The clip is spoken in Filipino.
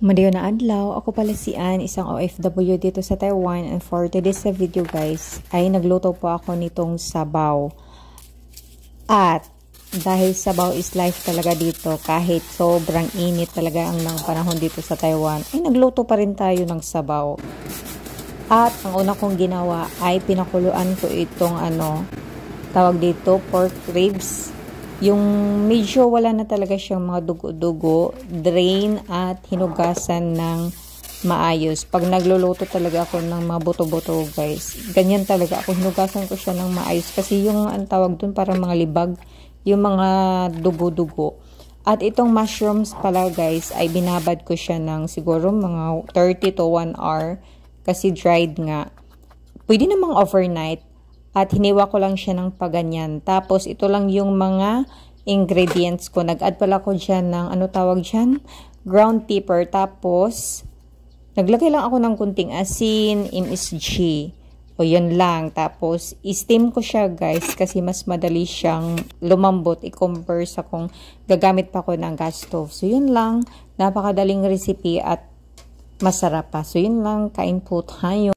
Madayo na adlaw, ako pala si Ann, isang OFW dito sa Taiwan, and for today's video guys, ay nagluto po ako nitong sabaw. At dahil sabaw is life talaga dito, kahit sobrang init talaga ang mga panahon dito sa Taiwan, ay nagluto pa rin tayo ng sabaw. At ang una kong ginawa ay pinakuluan ko itong tawag dito, pork ribs. Yung medyo wala na talaga siyang mga dugo-dugo, drain at hinugasan ng maayos. Pag nagluluto talaga ako ng mga buto-buto guys, ganyan talaga ako, hinugasan ko siya ng maayos. Kasi yung ang tawag dun parang mga libag, yung mga dugo-dugo. At itong mushrooms pala guys, ay binabad ko siya ng siguro mga 30 to 1 hour. Kasi dried nga. Pwede namang overnight. At hiniwa ko lang siya ng paganyan. Tapos, ito lang yung mga ingredients ko. Nag-add pala ko dyan ng, tawag dyan? Ground pepper. Tapos, naglagay lang ako ng kunting asin, MSG. O, yun lang. Tapos, i-steam ko siya, guys. Kasi mas madali siyang lumambot. I-compare sa kung gagamit pa ko ng gas stove. So, yun lang. Napakadaling recipe at masarap pa. So, yun lang. Kain po tayo.